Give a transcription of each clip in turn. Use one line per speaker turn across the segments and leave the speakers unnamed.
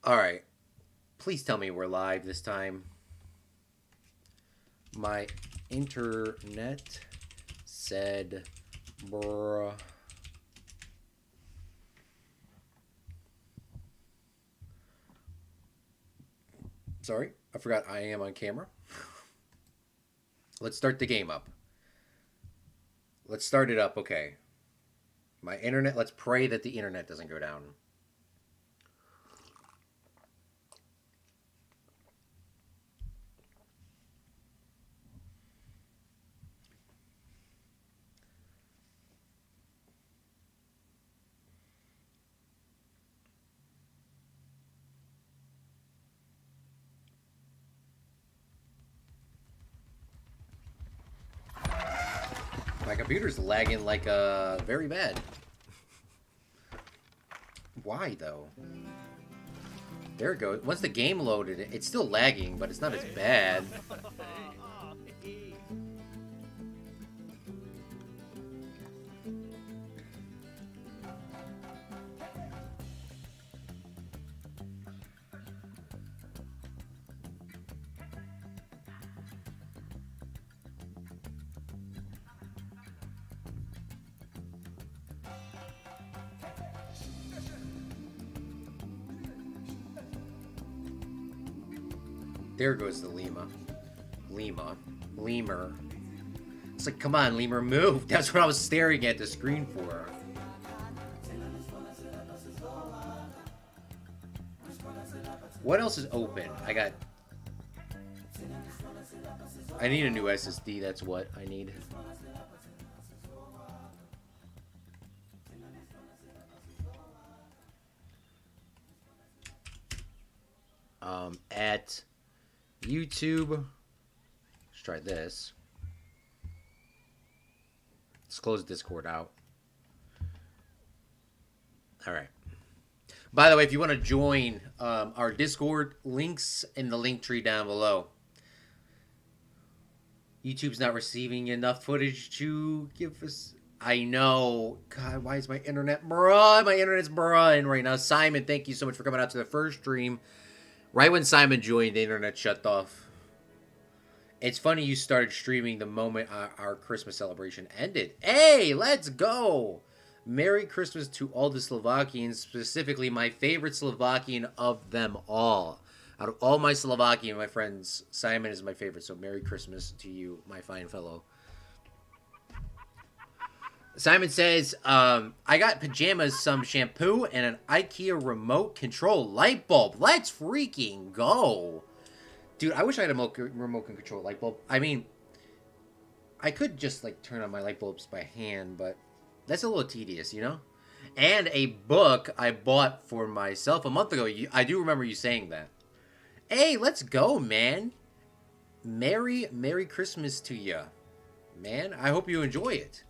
Alright. Please tell me we're live this time. My internet said bruh. Sorry, I forgot I am on camera. Let's start the game up. Let's start it up, okay. My internet, let's pray that the internet doesn't go down. My computer's lagging like very bad. Why though? There it goes. Once the game loaded, it's still lagging, but it's not as bad. There goes the lemur. It's like, come on, lemur, move. That's what I was staring at the screen for. What else is open? I need a new SSD, that's what I need. At YouTube, let's try this. Let's close Discord out. All right. By the way, if you want to join our Discord, links in the link tree down below. YouTube's not receiving enough footage to give us... I know. God, why is my internet... Bruh, my internet's bruh right now. Simon, thank you so much for coming out to the first stream. Right when Simon joined, the internet shut off. It's funny you started streaming the moment our Christmas celebration ended. Hey, let's go! Merry Christmas to all the Slovakians, specifically my favorite Slovakian of them all. Out of all my Slovakian, my friends, Simon is my favorite, so Merry Christmas to you, my fine fellow. Simon says, I got pajamas, some shampoo, and an IKEA remote control light bulb. Let's freaking go. Dude, I wish I had a remote control light bulb. I mean, I could just, like, turn on my light bulbs by hand, but that's a little tedious, you know? And a book I bought for myself a month ago. I do remember you saying that. Hey, let's go, man. Merry Christmas to you, man. I hope you enjoy it.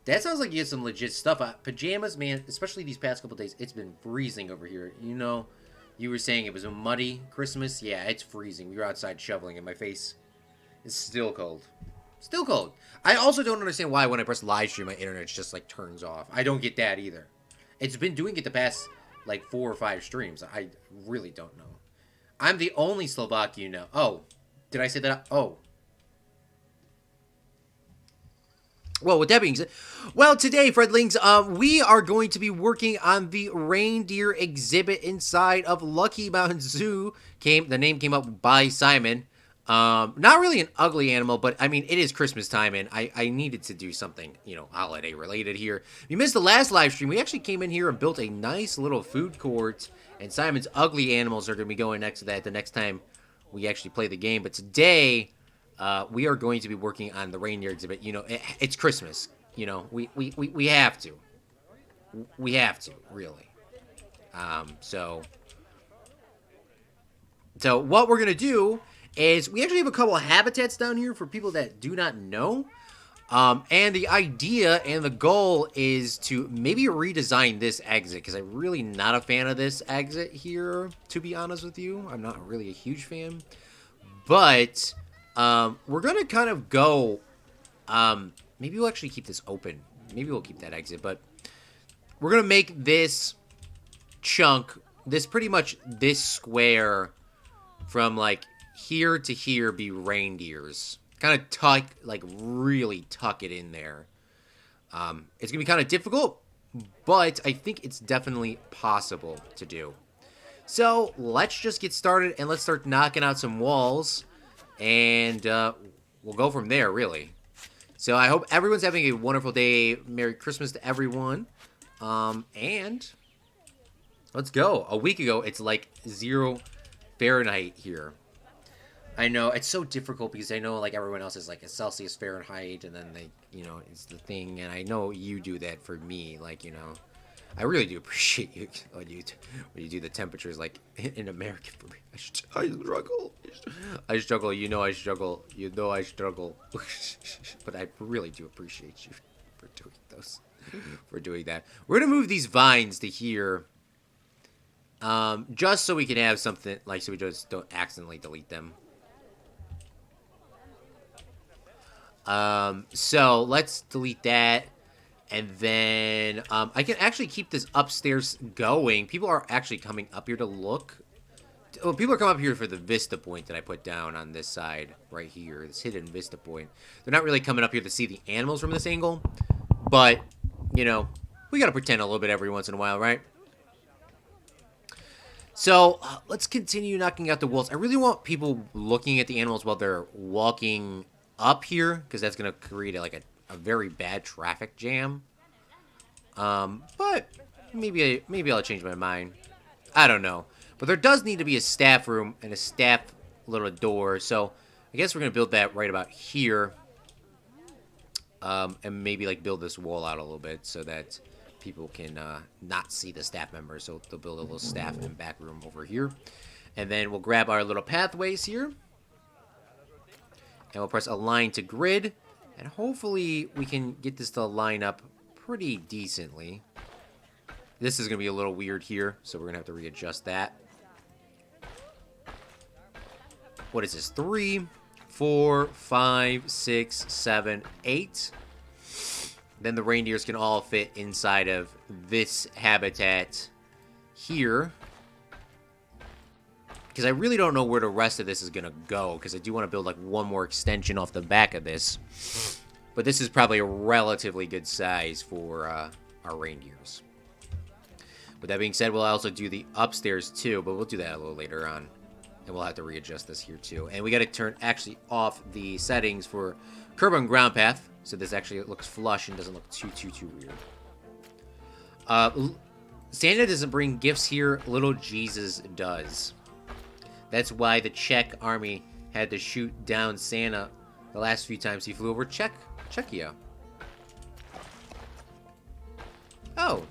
That sounds like you get some legit stuff. Pajamas, man, especially these past couple days, it's been freezing over here. You know, you were saying it was a muddy Christmas. Yeah, it's freezing. We were outside shoveling, and my face is still cold. Still cold. I also don't understand why when I press live stream, my internet just, like, turns off. I don't get that either. It's been doing it the past, like, 4 or 5 streams. I really don't know. I'm the only Slovak you know. Oh, did I say that? Oh. Well, with that being said, well, today, Fredlings, we are going to be working on the reindeer exhibit inside of Lucky Mountain Zoo. The name came up by Simon. Not really an ugly animal, but, I mean, it is Christmas time, and I needed to do something, you know, holiday-related here. If you missed the last live stream, we actually came in here and built a nice little food court, and Simon's ugly animals are going to be going next to that the next time we actually play the game. But today... we are going to be working on the reindeer exhibit. You know, it's Christmas. You know, we have to. We have to, really. So what we're going to do is we actually have a couple of habitats down here for people that do not know. And the idea and the goal is to maybe redesign this exit, because I'm really not a fan of this exit here, to be honest with you. I'm not really a huge fan. But... we're going to kind of go, maybe we'll actually keep this open. Maybe we'll keep that exit, but we're going to make this chunk this pretty much, this square from, like, here to here be reindeers. Kind of tuck, like, really tuck it in there. It's going to be kind of difficult, but I think it's definitely possible to do. So, let's just get started, and let's start knocking out some walls, and we'll go from there, really. So, I hope everyone's having a wonderful day. Merry Christmas to everyone. And let's go. A week ago, it's like 0 Fahrenheit here. I know, it's so difficult because I know, like, everyone else is, like, a Celsius, Fahrenheit, and then they, you know, it's the thing, and I know you do that for me, like, you know. I really do appreciate you when you do the temperatures, like, in America for me. I struggle. I struggle. You know I struggle. You know I struggle. But I really do appreciate you for doing those. For doing that. We're going to move these vines to here. Just so we can have something, like, so we just don't accidentally delete them. So let's delete that. And then, I can actually keep this upstairs going. People are actually coming up here to look. Well, people are coming up here for the vista point that I put down on this side right here. This hidden vista point. They're not really coming up here to see the animals from this angle. But, you know, we gotta pretend a little bit every once in a while, right? So, let's continue knocking out the walls. I really want people looking at the animals while they're walking up here, because that's going to create a very bad traffic jam. But maybe I'll change my mind. I don't know. But there does need to be a staff room and a staff little door. So I guess we're going to build that right about here. And maybe like build this wall out a little bit so that people can not see the staff members. So they'll build a little staff and back room over here. And then we'll grab our little pathways here. And we'll press align to grid. And hopefully we can get this to line up pretty decently. This is going to be a little weird here, so we're going to have to readjust that. What is this? 3, 4, 5, 6, 7, 8. Then the reindeers can all fit inside of this habitat here. Because I really don't know where the rest of this is going to go. Because I do want to build like one more extension off the back of this. But this is probably a relatively good size for our reindeers. With that being said, we'll also do the upstairs too. But we'll do that a little later on. And we'll have to readjust this here too. And we got to turn actually off the settings for curb and ground path. So this actually looks flush and doesn't look too weird. Santa doesn't bring gifts here. Little Jesus does. That's why the Czech army had to shoot down Santa the last few times he flew over Czechia. Oh.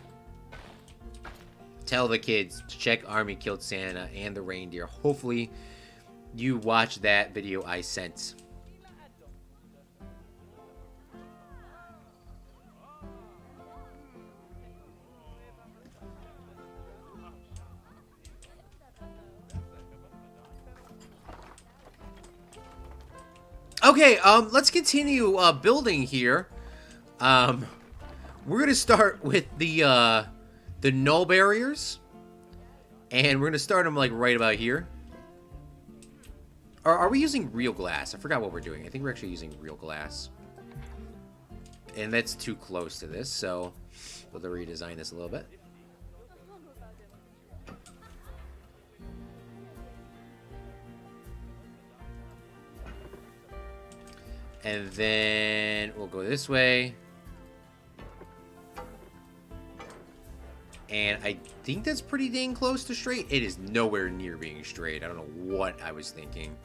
Tell the kids, the Czech army killed Santa and the reindeer. Hopefully you watched that video I sent. Okay, let's continue building here. We're gonna start with the null barriers, and we're gonna start them like right about here. Or are we using real glass? I forgot what we're doing. I think we're actually using real glass, and that's too close to this, so we'll have to redesign this a little bit. And then we'll go this way. And I think that's pretty dang close to straight. It is nowhere near being straight. I don't know what I was thinking.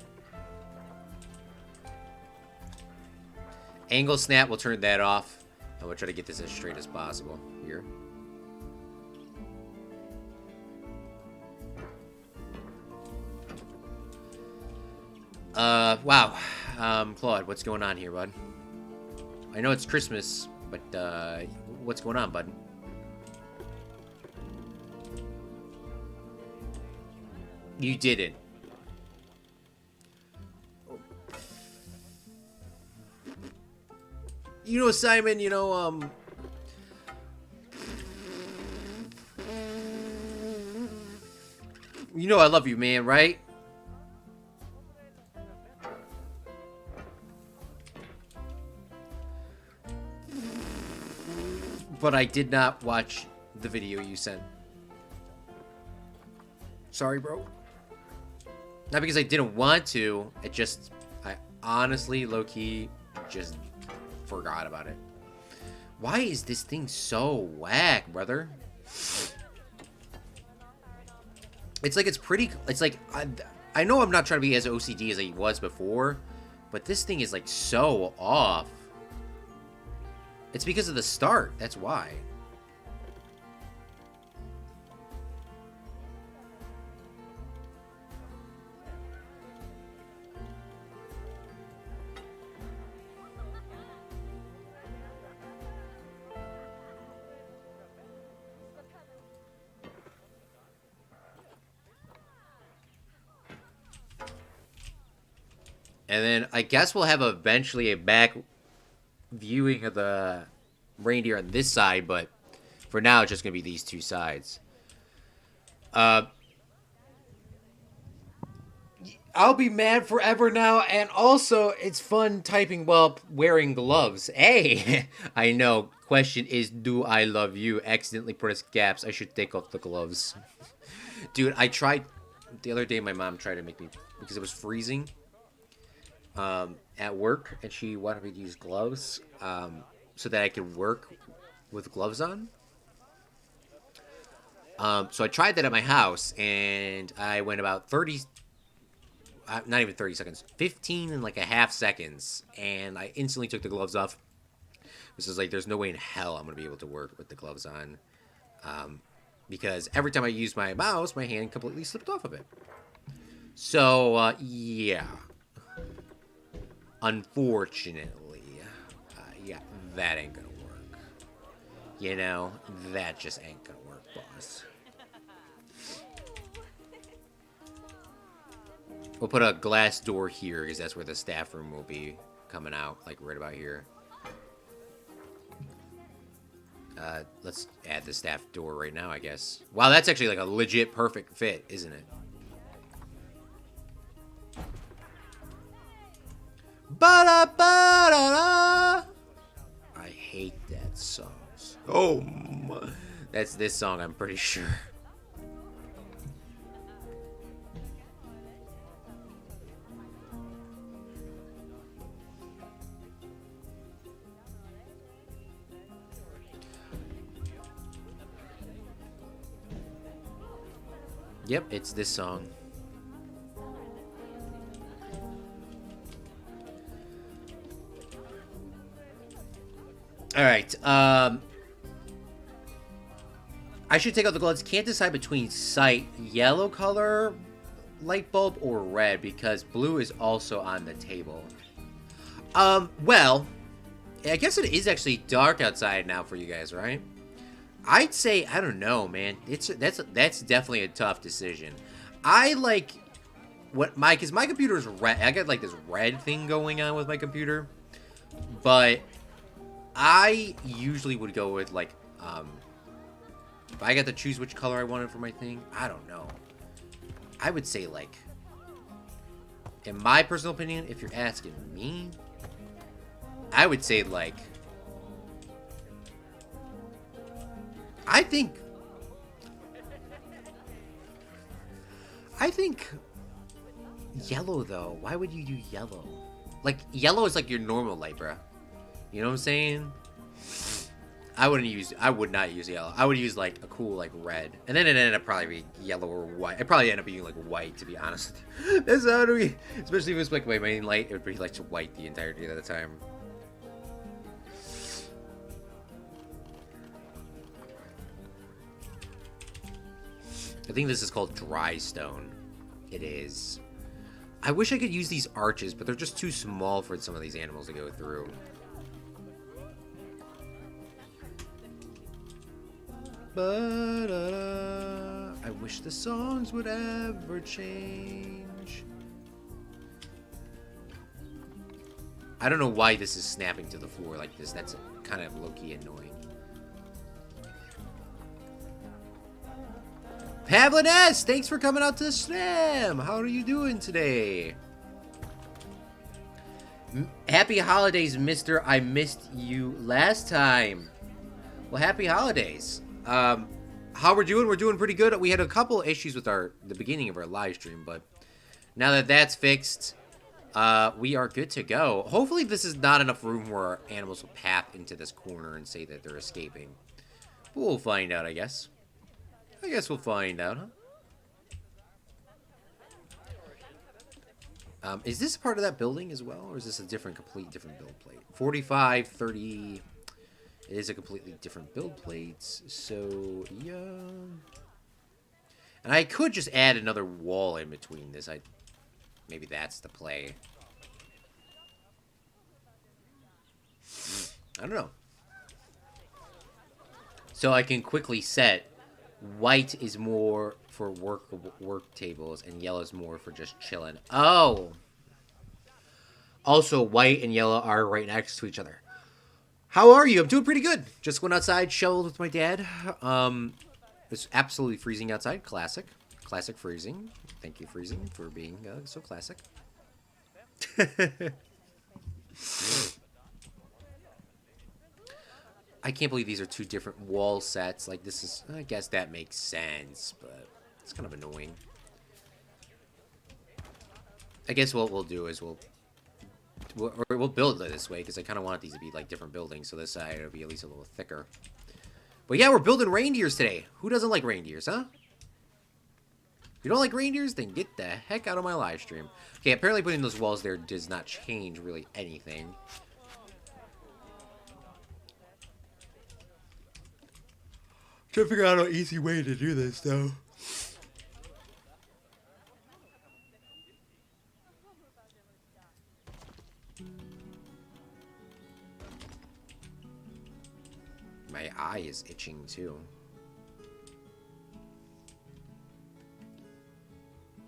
Angle snap, we'll turn that off. And we'll try to get this as straight as possible here. Wow. Claude, what's going on here, bud? I know it's Christmas, but, what's going on, bud? You didn't. You know, Simon, you know, You know I love you, man, right? But I did not watch the video you sent. Sorry, bro. Not because I didn't want to. I honestly, low-key, just forgot about it. Why is this thing so whack, brother? It's like it's like, I know I'm not trying to be as OCD as I was before, but this thing is like so off. It's because of the start, that's why. And then I guess we'll have eventually a back viewing of the reindeer on this side, but for now it's just going to be these two sides. I'll be mad forever now, and also it's fun typing while wearing gloves. Hey! I know. Question is, do I love you? Accidentally pressed gaps. I should take off the gloves. Dude, I tried... The other day my mom tried to make me... Because it was freezing. At work, and she wanted me to use gloves so that I could work with gloves on. So I tried that at my house, and I went about 30, not even 30 seconds, 15 and like a half seconds, and I instantly took the gloves off. This is like, there's no way in hell I'm going to be able to work with the gloves on, because every time I used my mouse, my hand completely slipped off of it. So, yeah. Unfortunately, yeah, that ain't gonna work. You know, that just ain't gonna work, boss. We'll put a glass door here, because that's where the staff room will be coming out, like right about here. Let's add the staff door right now, I guess. Wow, that's actually like a legit perfect fit, isn't it? Ba-da-ba-da-da. I hate that song. Oh, that's this song, I'm pretty sure. Yep, it's this song. Alright, I should take out the gloves. Can't decide between sight, yellow color light bulb, or red, because blue is also on the table. Well, I guess it is actually dark outside now for you guys, right? I'd say, I don't know, man. That's definitely a tough decision. I like because my computer's red. I got like this red thing going on with my computer, but I usually would go with like, if I got to choose which color I wanted for my thing, I don't know. I would say like, in my personal opinion, if you're asking me, I would say like, I think yellow though. Why would you do yellow? Like, yellow is like your normal light, bruh. You know what I'm saying? I would not use yellow. I would use like a cool like red. And then it ended up probably be yellow or white. It probably ended up being like white, to be honest. That's how it would be. Especially if it was like my main light, it would be like white the entirety of the time. I think this is called dry stone. It is. I wish I could use these arches, but they're just too small for some of these animals to go through. I wish the songs would ever change. I don't know why this is snapping to the floor like this. That's kind of low-key annoying. Pavlin S, thanks for coming out to the Slam. How are you doing today? Happy holidays, mister. I missed you last time. Well, happy holidays. How we're doing? We're doing pretty good. We had a couple issues with the beginning of our live stream, but now that that's fixed, we are good to go. Hopefully this is not enough room where our animals will path into this corner and say that they're escaping. But we'll find out, I guess. I guess we'll find out, huh? Is this part of that building as well, or is this a complete different build plate? 45, 30. It is a completely different build plates, so yeah. And I could just add another wall in between this. Maybe that's the play. I don't know. So I can quickly set white is more for work tables and yellow is more for just chilling. Oh. Also, white and yellow are right next to each other. How are you? I'm doing pretty good. Just went outside, shoveled with my dad. It's absolutely freezing outside. Classic. Classic freezing. Thank you, freezing, for being so classic. I can't believe these are two different wall sets. Like, this is... I guess that makes sense, but it's kind of annoying. I guess what we'll do is we'll build it this way, because I kind of want these to be, like, different buildings, so this side will be at least a little thicker. But yeah, we're building reindeers today. Who doesn't like reindeers, huh? If you don't like reindeers, then get the heck out of my live stream. Okay, apparently putting those walls there does not change really anything. Trying to figure out an easy way to do this, though. My eye is itching, too.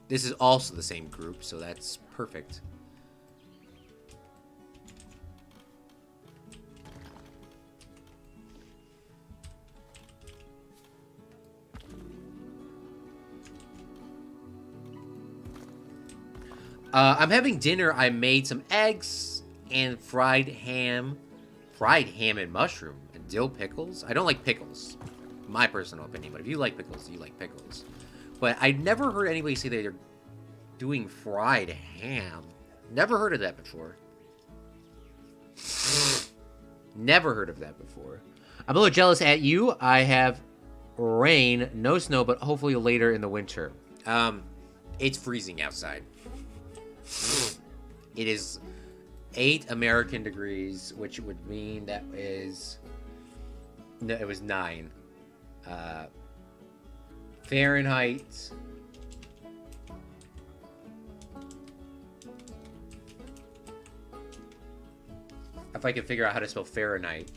This is also the same group, so that's perfect. I'm having dinner. I made some eggs and fried ham. Fried ham and mushroom and dill pickles. I don't like pickles. My personal opinion. But if you like pickles, you like pickles. But I never heard anybody say that they're doing fried ham. Never heard of that before. Never heard of that before. I'm a little jealous at you. I have rain, no snow, but hopefully later in the winter. It's freezing outside. It is 8 American degrees, which would mean that is... No, it was 9. Fahrenheit. If I can figure out how to spell Fahrenheit.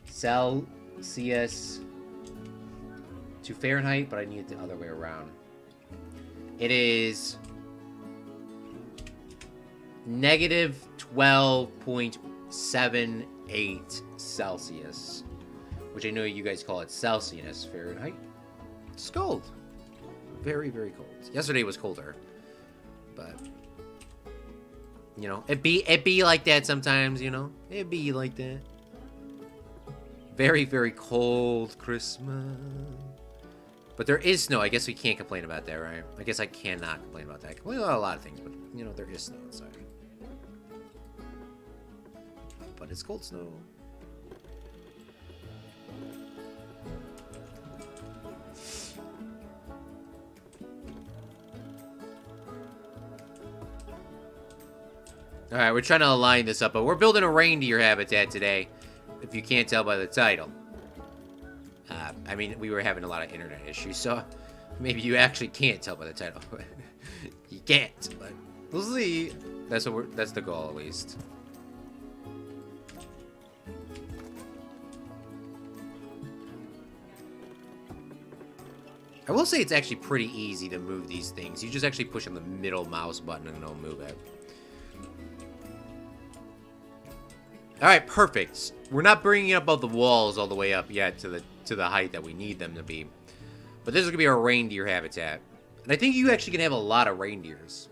Celsius to Fahrenheit, but I need it the other way around. It is negative 12.78 Celsius, which I know you guys call it Celsius. Fahrenheit. It's cold. Very, very cold. Yesterday was colder, but you know, it be like that sometimes, you know. It be like that. Very, very cold Christmas. But there is snow. I guess we can't complain about that, right? I guess I cannot complain about that. I complain about a lot of things, but you know, there is snow outside. But it's cold snow. Alright, we're trying to align this up, but we're building a reindeer habitat today, if you can't tell by the title. I mean, we were having a lot of internet issues, so maybe you actually can't tell by the title. You can't, but we'll see. That's the goal, at least. I will say it's actually pretty easy to move these things. You just actually push on the middle mouse button and it'll move it. Alright, perfect. We're not bringing up all the walls all the way up yet to the height that we need them to be. But this is going to be our reindeer habitat. And I think you actually can have a lot of reindeers.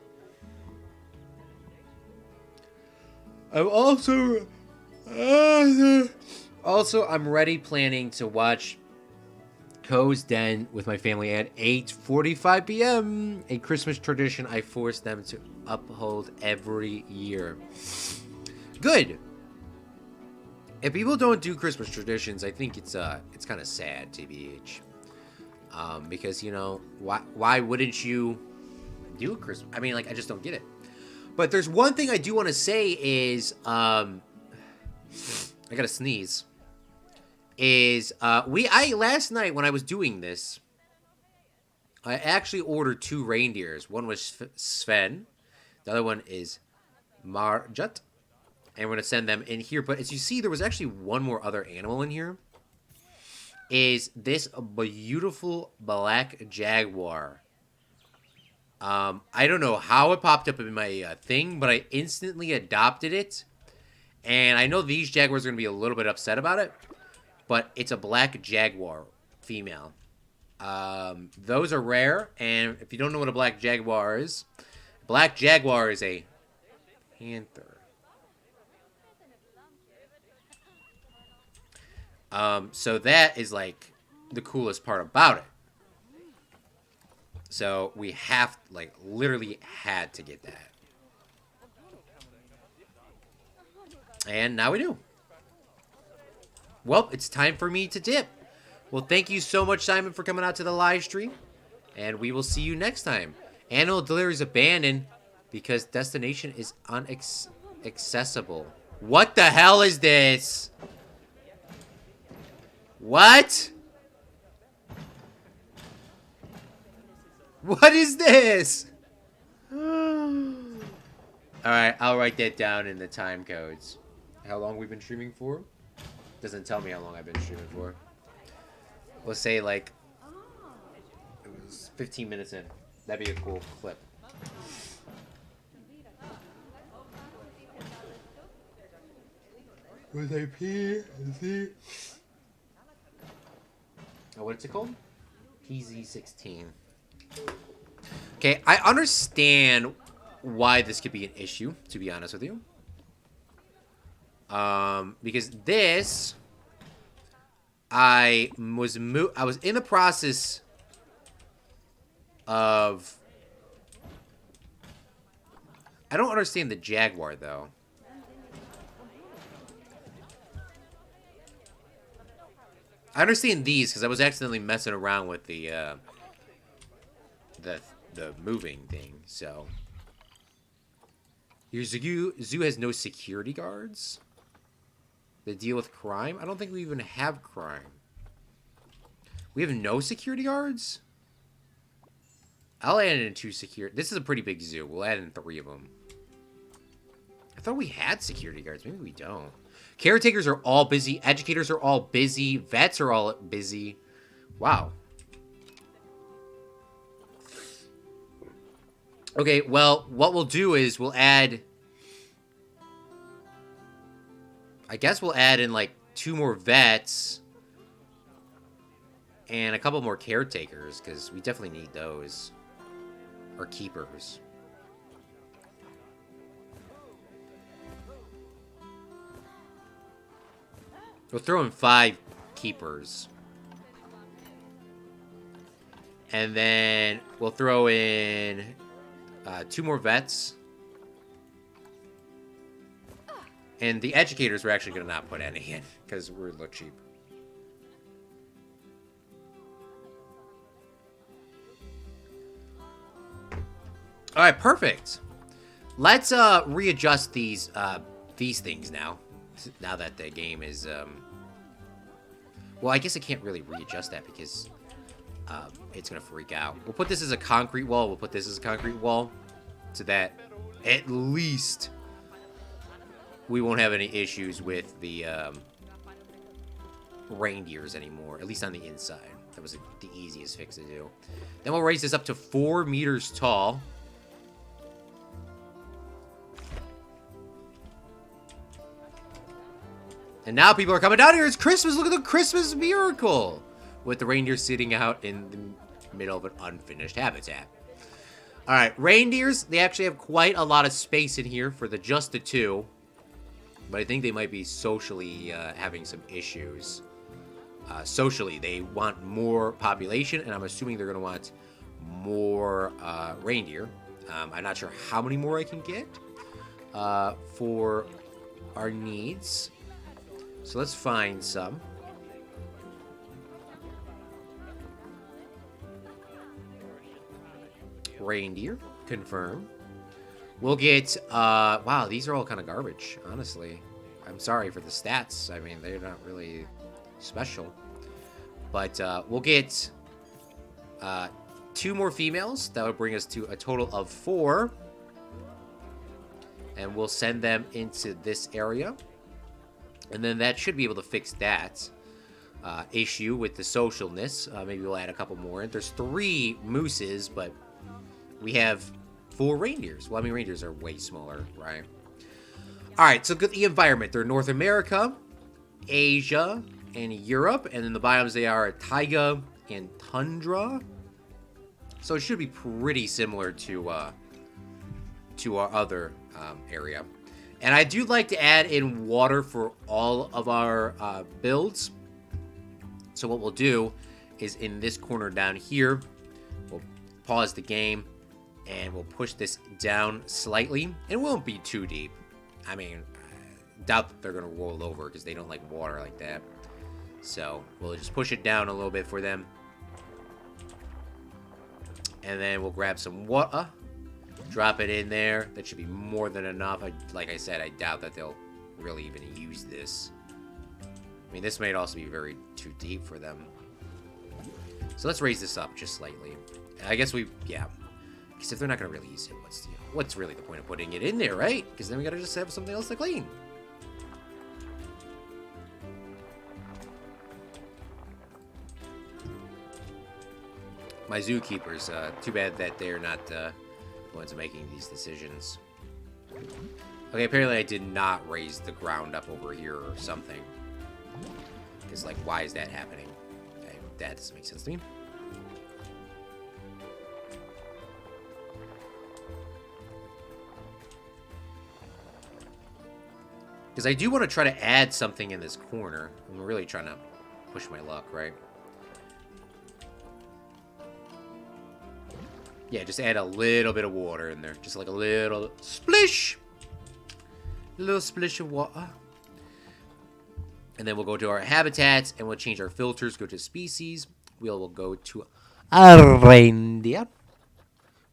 I'm also... I'm ready planning to watch Co's Den with my family at 8:45 p.m. A Christmas tradition I force them to uphold every year. Good. If people don't do Christmas traditions, I think it's kind of sad, TBH. Because, you know, why wouldn't you do a Christmas? I mean, like, I just don't get it. But there's one thing I do want to say is, I gotta sneeze. Last night when I was doing this, I actually ordered 2 reindeers. One was Sven, the other one is Marjut, and we're gonna send them in here. But as you see, there was actually one more other animal in here. Is this beautiful black jaguar? I don't know how it popped up in my thing, but I instantly adopted it. And I know these jaguars are going to be a little bit upset about it, but it's a black jaguar female. Those are rare, and if you don't know what a black jaguar is a panther. So that is like the coolest part about it. So we have, like, literally had to get that. And now we do. Well, it's time for me to dip. Well, thank you so much, Simon, for coming out to the live stream. And we will see you next time. Animal delivery is abandoned because destination is inaccessible. What the hell is this? What? What is this? Alright, I'll write that down in the time codes. How long we've been streaming for? Doesn't tell me how long I've been streaming for. We'll say, like, it was 15 minutes in. That'd be a cool clip. Was I P? Z? Oh, what's it called? PZ16. Okay, I understand why this could be an issue, to be honest with you. Because this, I was in the process of... I don't understand the Jaguar, though. I understand these, because I was accidentally messing around with the moving thing, so... Your zoo has no security guards? That deal with crime? I don't think we even have crime. We have no security guards? I'll add in 2 security... This is a pretty big zoo. We'll add in 3 of them. I thought we had security guards. Maybe we don't. Caretakers are all busy. Educators are all busy. Vets are all busy. Wow. Okay, well, what we'll do is we'll add... I guess we'll add in, like, 2 more vets. And a couple more caretakers, because we definitely need those. Or keepers. We'll throw in 5 keepers. And then we'll throw in 2 more vets. And the educators we're actually going to not put any in, because we look cheap. Alright, perfect. Let's readjust these things now. Now that the game is... Well, I guess I can't really readjust that because it's going to freak out. We'll put this as a concrete wall. We'll put this as a concrete wall. So that at least we won't have any issues with the reindeers anymore. At least on the inside. That was the easiest fix to do. Then we'll raise this up to 4 meters tall. And now people are coming down here. It's Christmas. Look at the Christmas miracle. With the reindeer sitting out in middle of an unfinished habitat. All right, reindeers, they actually have quite a lot of space in here for just the two. But I think they might be socially having some issues. Socially, they want more population, and I'm assuming they're going to want more reindeer. I'm not sure how many more I can get for our needs. So let's find some. Reindeer, confirm. We'll get, wow, these are all kind of garbage, honestly. I'm sorry for the stats. I mean, they're not really special. But we'll get 2 more females. That would bring us to a total of 4. And we'll send them into this area. And then that should be able to fix that issue with the socialness. Maybe we'll add a couple more. There's 3 mooses, but we have 4 reindeers. Well, I mean, reindeers are way smaller, right? All right, so the environment. They're North America, Asia, and Europe. And then the biomes, they are taiga and tundra. So it should be pretty similar to our other area. And I do like to add in water for all of our builds. So what we'll do is in this corner down here, we'll pause the game. And we'll push this down slightly. It won't be too deep. I mean, I doubt that they're going to roll over because they don't like water like that. So we'll just push it down a little bit for them. And then we'll grab some water. Drop it in there. That should be more than enough. Like I said, I doubt that they'll really even use this. I mean, this might also be very too deep for them. So let's raise this up just slightly. I guess yeah. Because if they're not going to really use it, what's really the point of putting it in there, right? Because then we got to just have something else to clean. My zookeepers, too bad that they're not the ones making these decisions. Okay, apparently I did not raise the ground up over here or something. Because, like, why is that happening? Okay, that doesn't make sense to me. Because I do want to try to add something in this corner. I'm really trying to push my luck, right? Yeah, just add a little bit of water in there. Just like a little splish. A little splish of water. And then we'll go to our habitats and we'll change our filters. Go to species. We'll go to a reindeer.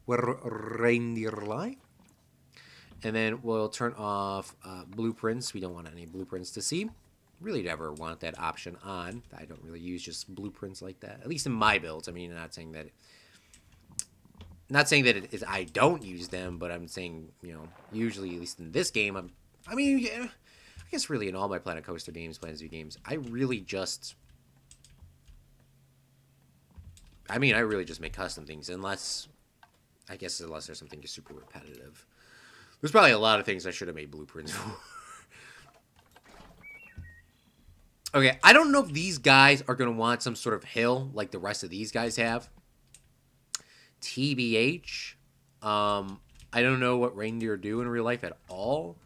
Where reindeer lie. And then we'll turn off blueprints. We don't want any blueprints to see. Really never want that option on. I don't really use just blueprints like that. At least in my builds. I mean, not saying that it is I don't use them, but I'm saying, you know, usually, at least in this game, I mean, yeah, I guess really in all my Planet Coaster games, Planet Zoo games, I really just make custom things, unless there's something just super repetitive. There's probably a lot of things I should have made blueprints for. Okay, I don't know if these guys are going to want some sort of hill like the rest of these guys have. TBH. I don't know what reindeer do in real life at all.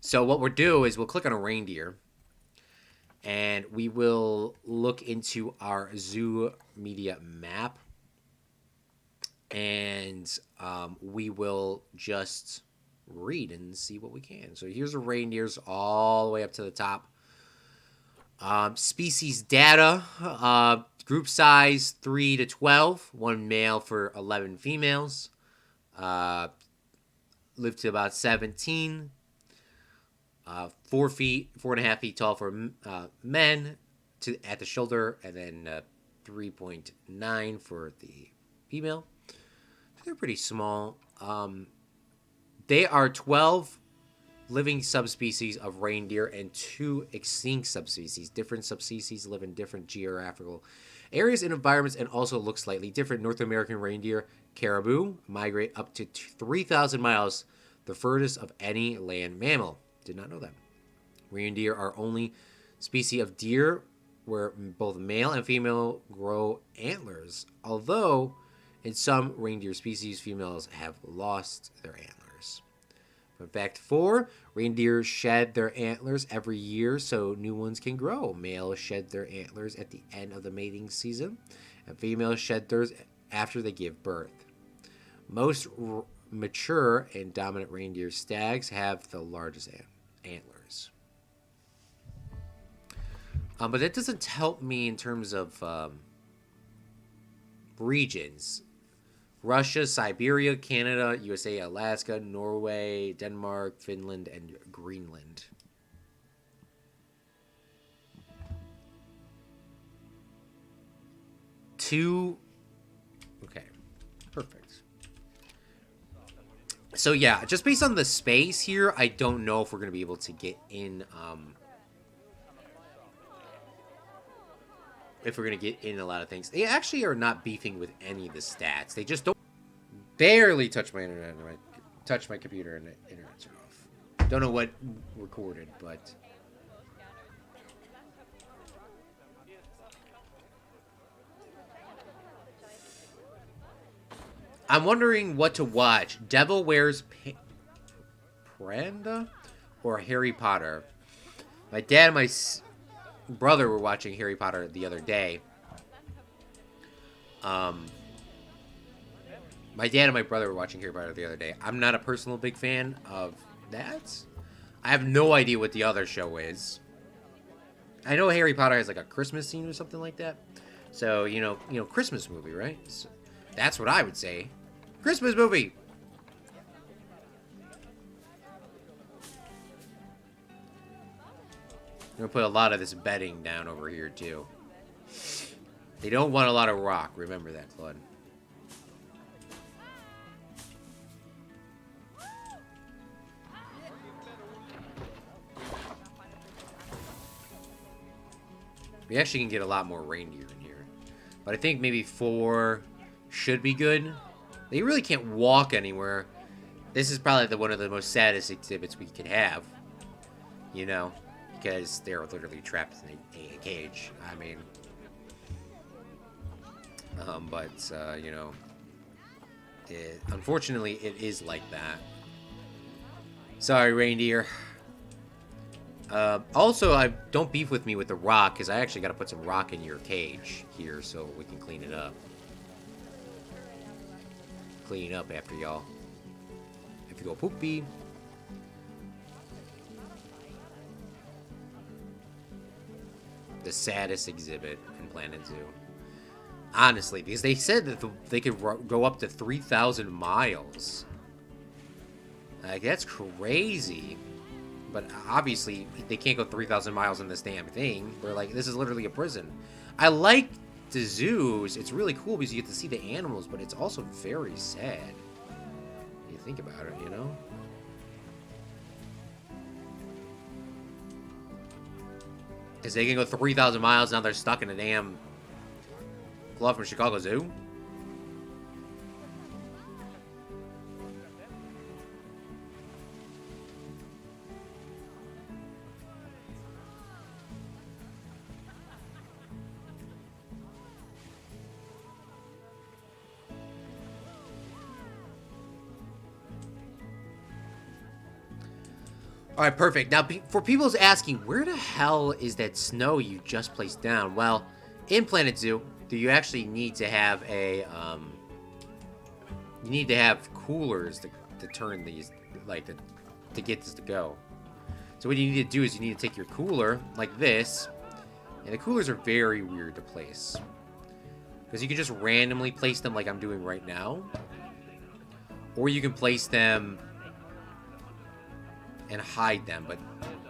So what we'll do is we'll click on a reindeer. And we will look into our zoo media map. And we will just read and see what we can. So here's the reindeers all the way up to the top. Species data, group size 3 to 12, 1 male for 11 females. Live to about 17. 4.5 feet tall for men at the shoulder, and then 3.9 for the female. They're pretty small. They are 12 living subspecies of reindeer and 2 extinct subspecies. Different subspecies live in different geographical areas and environments and also look slightly different. North American reindeer caribou migrate up to 3,000 miles, the furthest of any land mammal. Did not know that. Reindeer are only species of deer where both male and female grow antlers, although in some reindeer species, females have lost their antlers. Fun fact 4, reindeer shed their antlers every year so new ones can grow. Males shed their antlers at the end of the mating season, and females shed theirs after they give birth. Most mature and dominant reindeer stags have the largest antlers. But that doesn't help me in terms of regions. Russia, Siberia, Canada, USA, Alaska, Norway, Denmark, Finland, and Greenland. Okay, perfect. So yeah, just based on the space here, I don't know if we're going to be able to get in... if we're going to get in a lot of things. They actually are not beefing with any of the stats. They just don't barely touch my internet. Touch my computer and the internet's off. Don't know what recorded, but... I'm wondering what to watch. Devil Wears Prada or Harry Potter? My dad and my... brother were watching Harry Potter the other day. My dad and my brother were watching Harry Potter the other day. I'm not a personal big fan of that. I have no idea what the other show is. I know Harry Potter has like a Christmas scene or something like that. So, you know, Christmas movie, right? So that's what I would say. Christmas movie! I'm going to put a lot of this bedding down over here, too. They don't want a lot of rock. Remember that, Claude. We actually can get a lot more reindeer in here. But I think maybe 4 should be good. They really can't walk anywhere. This is probably one of the most saddest exhibits we could have. You know? Because they're literally trapped in a cage. I mean... you know... unfortunately, it is like that. Sorry, reindeer. Also, don't beef with me with the rock, because I actually got to put some rock in your cage here so we can clean it up. Clean up after y'all. If you go poopy. The saddest exhibit in Planet Zoo. Honestly, because they said that they could go up to 3,000 miles. Like, that's crazy. But obviously, they can't go 3,000 miles in this damn thing. They're like, this is literally a prison. I like the zoos. It's really cool because you get to see the animals, but it's also very sad. You think about it, you know? Because they can go 3,000 miles, now they're stuck in a damn Claude from Chicago Zoo. All right, perfect. Now, for people's asking, where the hell is that snow you just placed down? Well, in Planet Zoo, do you actually need to have a, you need to have coolers to turn these, like, to get this to go. So what you need to do is you need to take your cooler, like this, and the coolers are very weird to place. Because you can just randomly place them like I'm doing right now. Or you can place them and hide them, but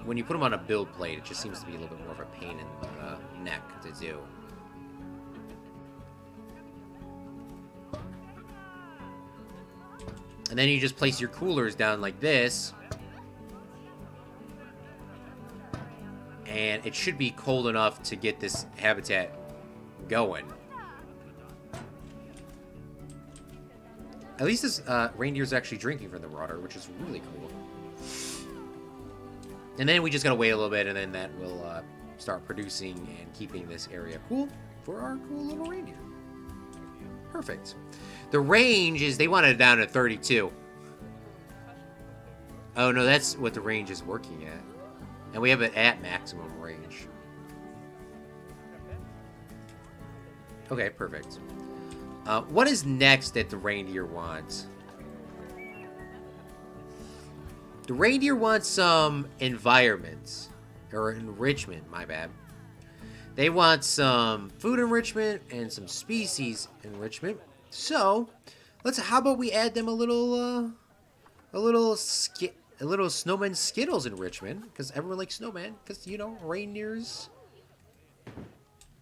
when you put them on a build plate, it just seems to be a little bit more of a pain in the neck to do. And then you just place your coolers down like this, and it should be cold enough to get this habitat going. At least this reindeer's actually drinking from the water, which is really cool. And then we just gotta wait a little bit, and then that will start producing and keeping this area cool for our cool little reindeer. Perfect. The range is, they want it down to 32. Oh no, that's what the range is working at. And we have it at maximum range. Okay, perfect. What is next that the reindeer wants? The reindeer wants some environments. Or enrichment, my bad. They want some food enrichment and some species enrichment. So, how about we add them a little snowman Skittles enrichment, because everyone likes snowman, because you know, reindeers.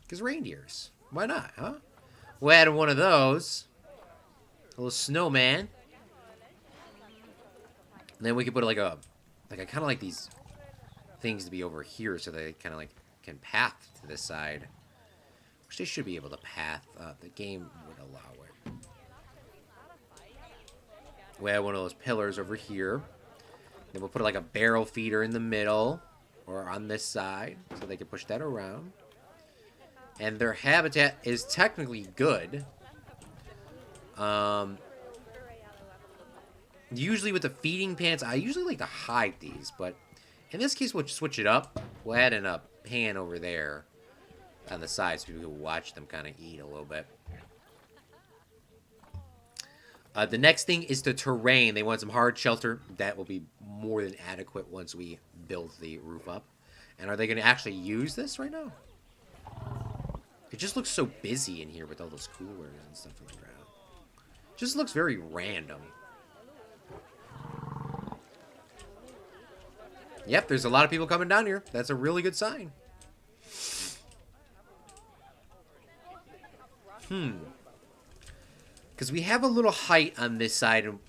Because reindeers. Why not, huh? We'll add one of those. A little snowman. And then we could put like I kind of like these things to be over here so they kind of like can path to this side. Which they should be able to path. The game would allow it. We have one of those pillars over here. Then we'll put like a barrel feeder in the middle or on this side so they can push that around. And their habitat is technically good. Usually with the feeding pans, I usually like to hide these, but in this case we'll switch it up. We'll add in a pan over there on the side so people can watch them kind of eat a little bit. The next thing is the terrain. They want some hard shelter. That will be more than adequate once we build the roof up. And are they going to actually use this right now? It just looks so busy in here with all those coolers and stuff on the ground. Just looks very random. Yep, there's a lot of people coming down here. That's a really good sign. Because we have a little height on this side, and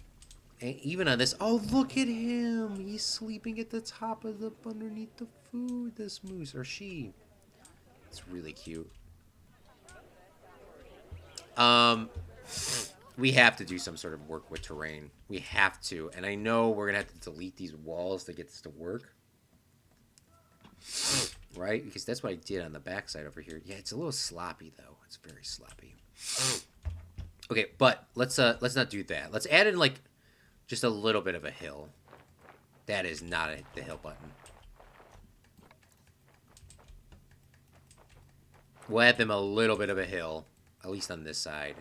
even on this. Oh, look at him! He's sleeping at the top of the underneath the food. This moose or she. It's really cute. We have to do some sort of work with terrain. We have to, and I know we're gonna have to delete these walls to get this to work. Right? Because that's what I did on the backside over here. Yeah, it's a little sloppy though. It's very sloppy. Okay, but let's not do that. Let's add in like just a little bit of a hill. That is not the hill button. We'll add them a little bit of a hill, at least on this side.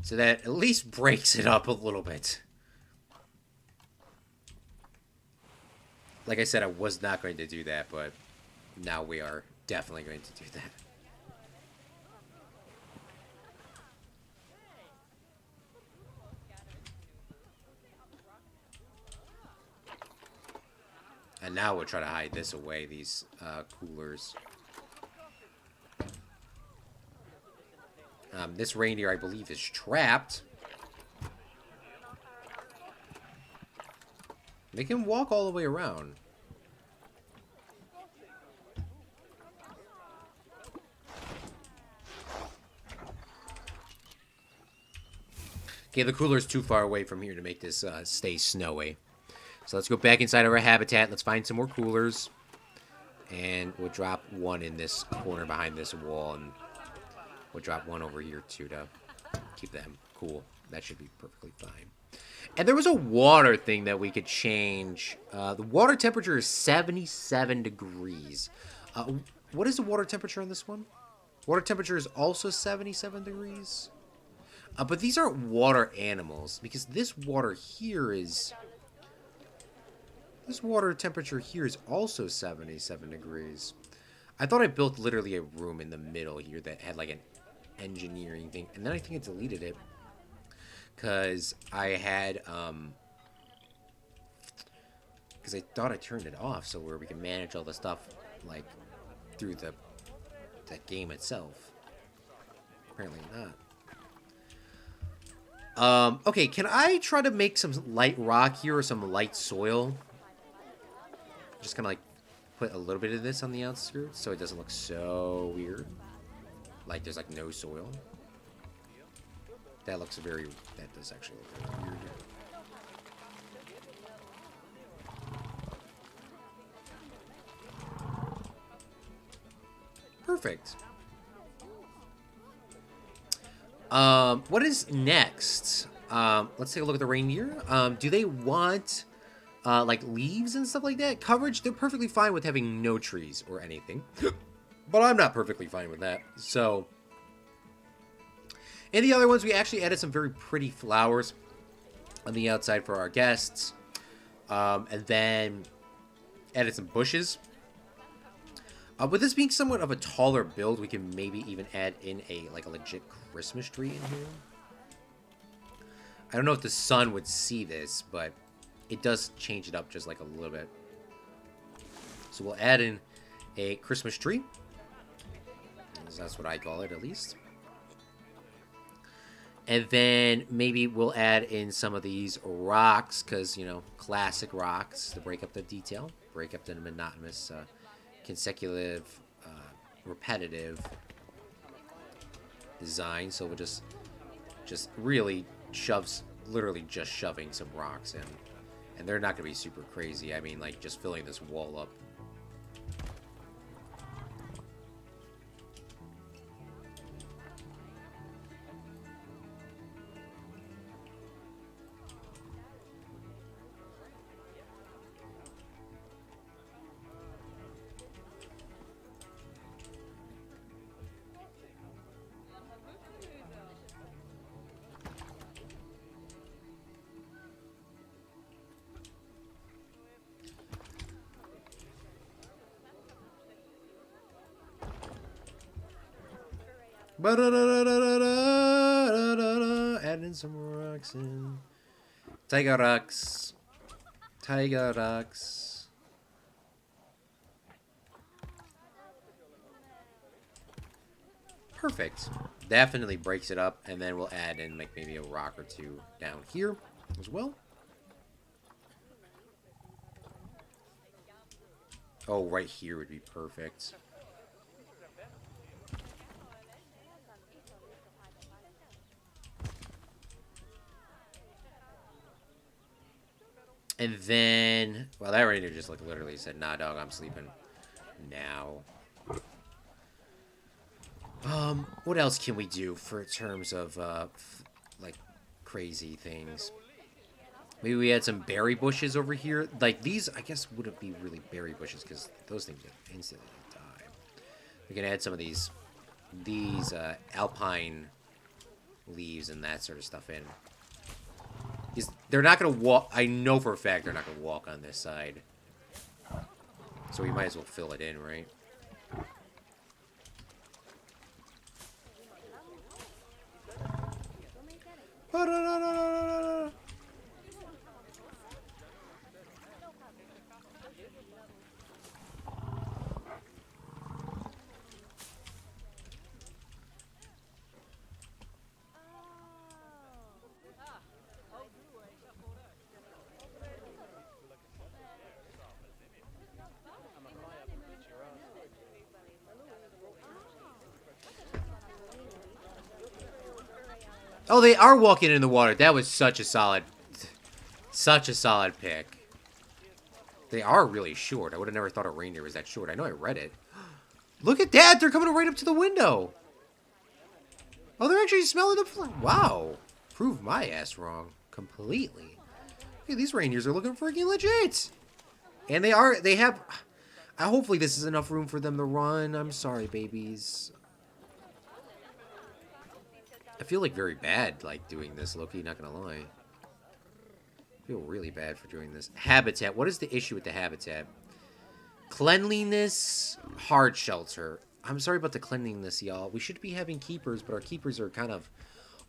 So that at least breaks it up a little bit. Like I said, I was not going to do that, but now we are definitely going to do that. And now we'll try to hide this away, these coolers. This reindeer, I believe, is trapped. They can walk all the way around. Okay, the cooler's too far away from here to make this stay snowy. So let's go back inside of our habitat. Let's find some more coolers. And we'll drop one in this corner behind this wall. And we'll drop one over here, too, to keep them cool. That should be perfectly fine. And there was a water thing that we could change. The water temperature is 77 degrees. What is the water temperature on this one? Water temperature is also 77 degrees. But these aren't water animals, because this water here is... This water temperature here is also 77 degrees. I thought I built literally a room in the middle here that had like an engineering thing. And then I think I deleted it. Because I had... Because I thought I turned it off so where we can manage all the stuff like through the game itself. Apparently not. Okay, can I try to make some light rock here or some light soil? Just kind of like put a little bit of this on the outskirts so it doesn't look so weird. Like there's like no soil. That looks very... That does actually look very weird. Perfect. What is next? Let's take a look at the reindeer. Do they want like leaves and stuff like that? Coverage, they're perfectly fine with having no trees or anything. But I'm not perfectly fine with that. So, and the other ones, we actually added some very pretty flowers on the outside for our guests. And then added some bushes. With this being somewhat of a taller build, we can maybe even add in a legit Christmas tree in here. I don't know if the sun would see this, but it does change it up just like a little bit. So we'll add in a Christmas tree. That's what I call it, at least. And then maybe we'll add in some of these rocks, because, you know, classic rocks to break up the detail, break up the monotonous, consecutive, repetitive design. So we'll just really literally just shoving some rocks in. And they're not going to be super crazy. I mean, like, just filling this wall up. Adding some rocks in. Tiger rocks. Tiger rocks. Perfect. Definitely breaks it up, and then we'll add in like maybe a rock or two down here as well. Oh, right here would be perfect. And then, well, that reindeer just like literally said, "Nah, dog, I'm sleeping now." What else can we do for terms of like crazy things? Maybe we had some berry bushes over here. Like these, I guess wouldn't be really berry bushes because those things would instantly die. We can add some of these alpine leaves and that sort of stuff in. They're not going to walk... I know for a fact they're not going to walk on this side. So we might as well fill it in, right? Oh, they are walking in the water. That was such a solid pick. They are really short. I would have never thought a reindeer was that short. I know I read it. Look at that. They're coming right up to the window. Oh, they're actually smelling the... Wow. Proved my ass wrong. Completely. Hey, these reindeers are looking freaking legit. And they have... hopefully this is enough room for them to run. I'm sorry, babies. I feel like very bad, like, doing this, Loki, not gonna lie. I feel really bad for doing this. Habitat. What is the issue with the habitat? Cleanliness, hard shelter. I'm sorry about the cleanliness, y'all. We should be having keepers, but our keepers are kind of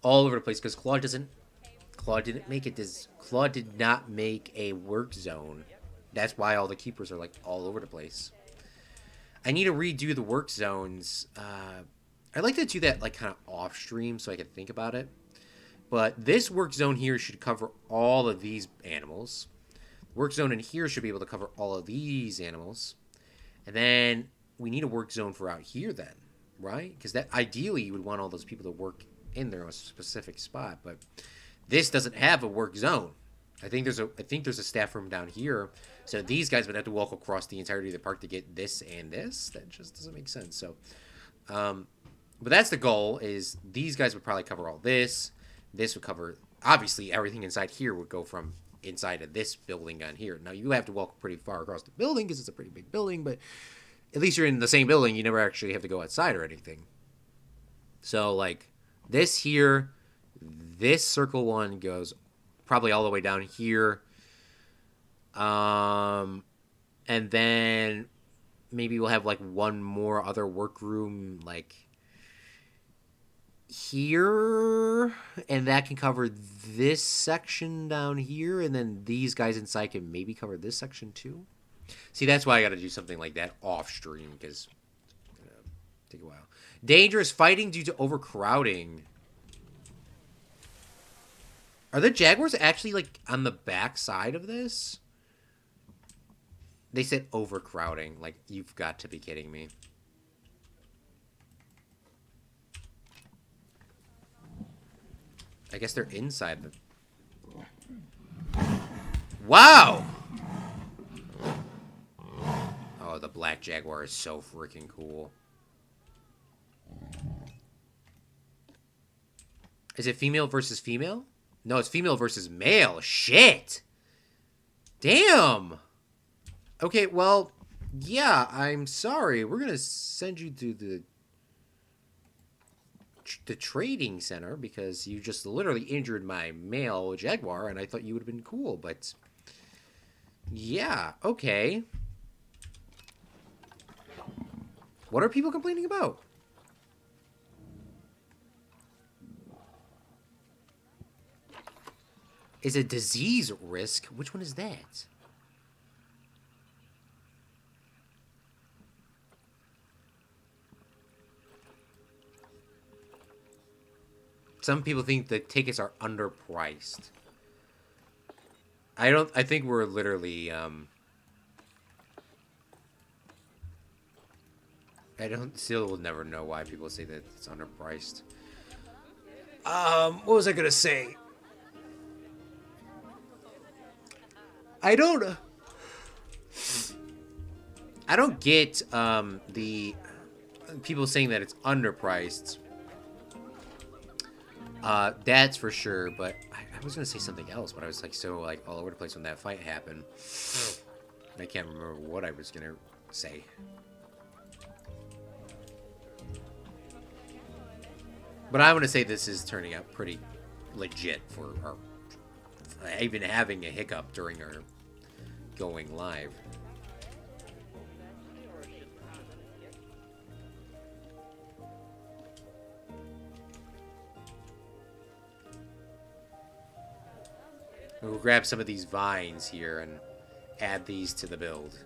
all over the place because Claude didn't make it Claude did not make a work zone. That's why all the keepers are, like, all over the place. I need to redo the work zones, I'd like to do that like kind of off stream so I can think about it. But this work zone here should cover all of these animals. Work zone in here should be able to cover all of these animals. And then we need a work zone for out here then, right? Because that ideally you would want all those people to work in their own specific spot, but this doesn't have a work zone. I think there's a staff room down here, so these guys would have to walk across the entirety of the park to get this and this. That just doesn't make sense. So, but that's the goal. Is these guys would probably cover all this. This would cover obviously everything inside here would go from inside of this building on here. Now you have to walk pretty far across the building because it's a pretty big building, but at least you're in the same building. You never actually have to go outside or anything. So like this here, this circle one goes probably all the way down here. And then maybe we'll have like one more other workroom like here, and that can cover this section down here, and then these guys inside can maybe cover this section too. See, that's why I got to do something like that off stream because it's gonna take a while. Dangerous fighting due to overcrowding. Are the Jaguars actually, like, on the back side of this? They said overcrowding. Like, you've got to be kidding me. I guess they're inside the... Wow! Oh, the black Jaguar is so freaking cool. Is it female versus female? No, it's female versus male. Shit. Damn. Okay, well, yeah, I'm sorry. We're going to send you to the trading center because you just literally injured my male Jaguar, and I thought you would have been cool, but yeah, okay. What are people complaining about? Is a disease risk? Which one is that? Some people think the tickets are underpriced. I think we're literally, still will never know why people say that it's underpriced. What was I gonna say? I don't get the people saying that it's underpriced. That's for sure, but I was gonna say something else, but I was like so like all over the place when that fight happened. I can't remember what I was gonna say. But I'm gonna say this is turning out pretty legit for our even having a hiccup during our going live. We'll grab some of these vines here and add these to the build.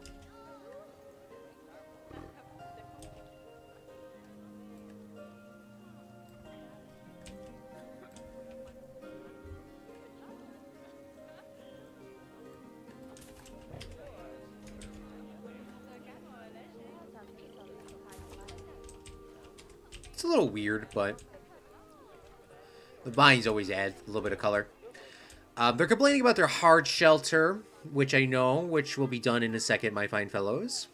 It's a little weird, but the vines always add a little bit of color. They're complaining about their hard shelter, which I know, which will be done in a second, my fine fellows.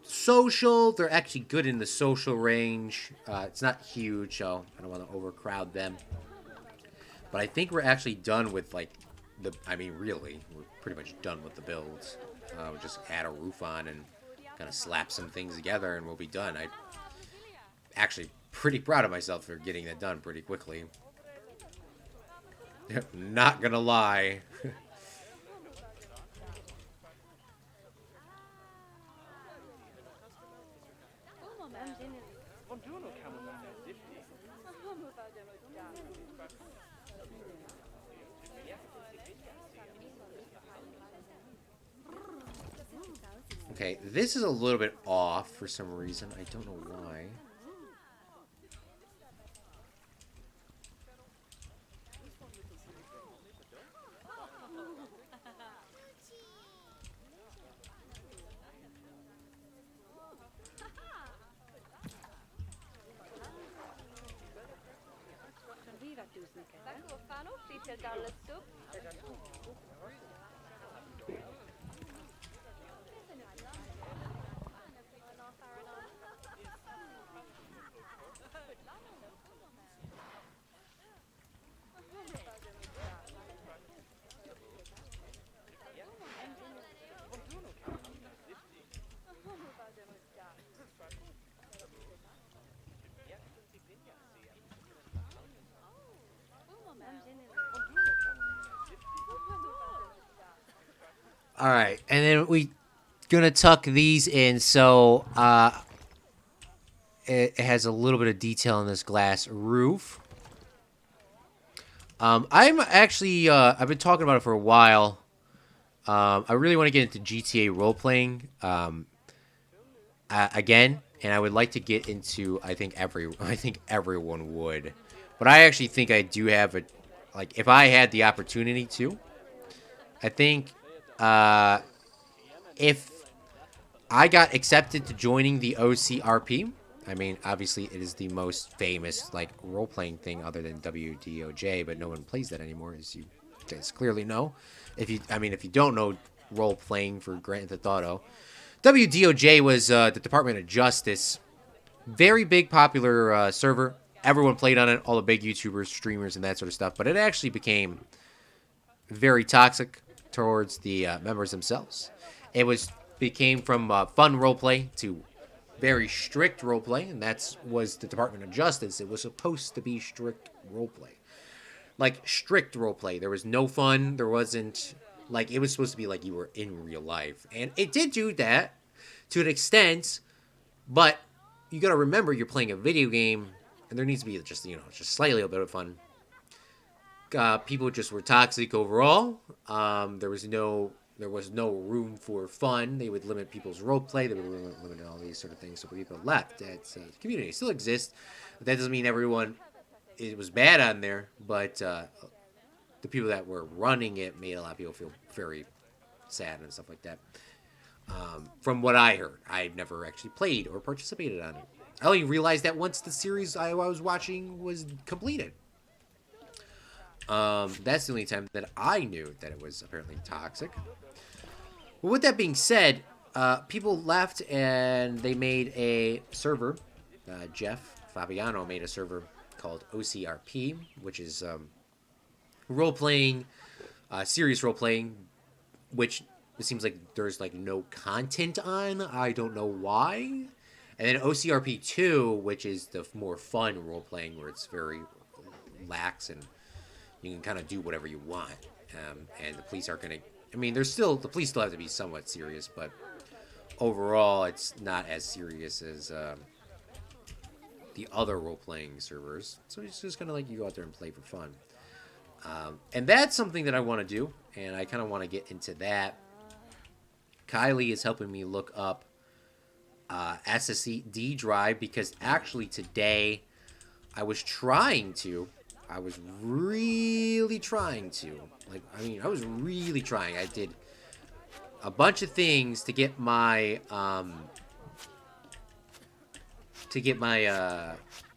Social, they're actually good in the social range. It's not huge, so I don't want to overcrowd them. But I think we're actually done with, like, really, we're pretty much done with the builds. We'll just add a roof on and kind of slap some things together and we'll be done. I'm actually pretty proud of myself for getting that done pretty quickly. Not gonna lie. Okay, this is a little bit off for some reason. I don't know why. All right, and then we gonna tuck these in so it has a little bit of detail on this glass roof. I'm actually I've been talking about it for a while. I really want to get into GTA role playing again, and I would like to get into. I think everyone would, but I actually think I do have a like if I had the opportunity to. I think if I got accepted to joining the OCRP, I mean, obviously it is the most famous like role-playing thing other than WDOJ, but no one plays that anymore, as you guys clearly know. If you don't know role-playing for Grand Theft Auto, WDOJ was the Department of Justice, very big, popular server. Everyone played on it, all the big YouTubers, streamers, and that sort of stuff. But it actually became very toxic towards the members themselves. It became from fun roleplay to very strict roleplay, and that was the Department of Justice. It was supposed to be strict roleplay. Like, strict roleplay. There was no fun. There wasn't, like, it was supposed to be like you were in real life. And it did do that to an extent, but you gotta remember you're playing a video game, and there needs to be just, just slightly a bit of fun. People just were toxic overall. There was no room for fun. They would limit people's role play. They would limit all these sort of things. So people left. That community still exists. But that doesn't mean it was bad on there. But the people that were running it made a lot of people feel very sad and stuff like that. From what I heard, I've never actually played or participated on it. I only realized that once the series I was watching was completed. That's the only time that I knew that it was apparently toxic. Well, with that being said, people left and they made a server. Jeff Fabiano made a server called OCRP, which is role-playing, serious role-playing, which it seems like there's like no content on. I don't know why. And then OCRP 2, which is the more fun role-playing, where it's very lax and you can kind of do whatever you want, and the police aren't going to. I mean, the police still have to be somewhat serious, but overall, it's not as serious as the other role-playing servers. So it's just kind of like you go out there and play for fun, and that's something that I want to do, and I kind of want to get into that. Kylie is helping me look up SSD drive because actually today I was really trying to. I was really trying. I did a bunch of things to get my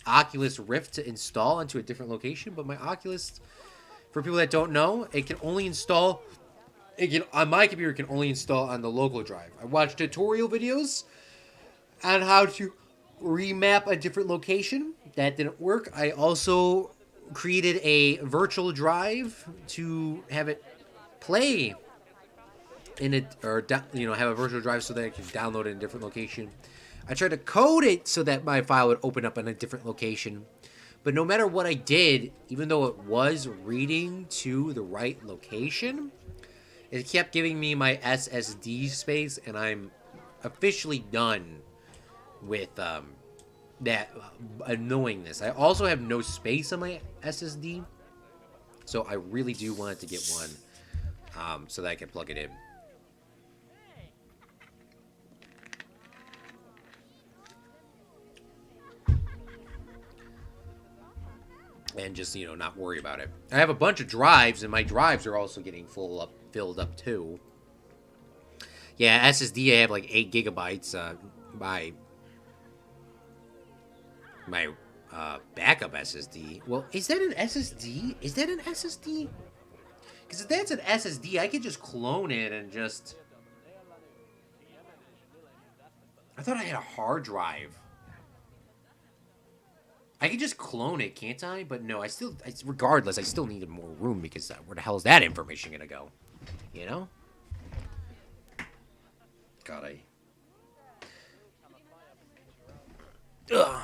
Oculus Rift to install into a different location, but my Oculus, for people that don't know, it can only install. On my computer, it can only install on the local drive. I watched tutorial videos on how to remap a different location. That didn't work. I also created a virtual drive to have it play in it, or have a virtual drive so that I can download it in a different location. I tried to code it so that my file would open up in a different location, but no matter what I did, even though it was reading to the right location, it kept giving me my SSD space, and I'm officially done with that annoyingness. I also have no space on my SSD, so I really do want to get one so that I can plug it in. And just, not worry about it. I have a bunch of drives, and my drives are also getting filled up too. Yeah, SSD, I have like 8 gigabytes. My backup SSD. Well, is that an SSD? Is that an SSD? Because if that's an SSD, I could just clone it and just... I thought I had a hard drive. I could just clone it, can't I? But no, regardless, I still needed more room because where the hell is that information gonna go? You know? God, Ugh.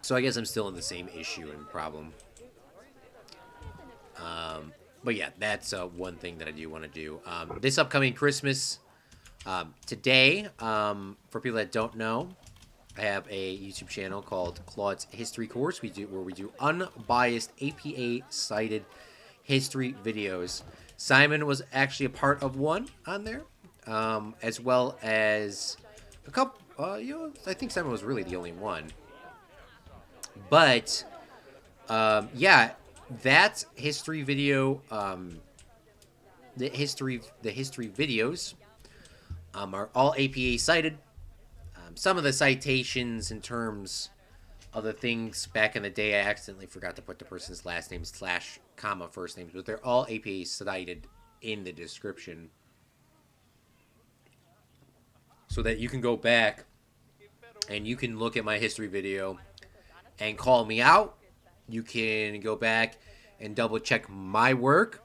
So I guess I'm still in the same issue and problem. But yeah, that's one thing that I do want to do. This upcoming Christmas, today, for people that don't know, I have a YouTube channel called Claude's History Course. Where we do unbiased APA-cited history videos. Simon was actually a part of one on there, as well as a couple. I think Simon was really the only one. But yeah, that history video, the history videos, are all APA cited. Some of the citations in terms of the things back in the day, I accidentally forgot to put the person's last name / comma first names, but they're all APA cited in the description, so that you can go back and you can look at my history video and call me out. You can go back and double check my work.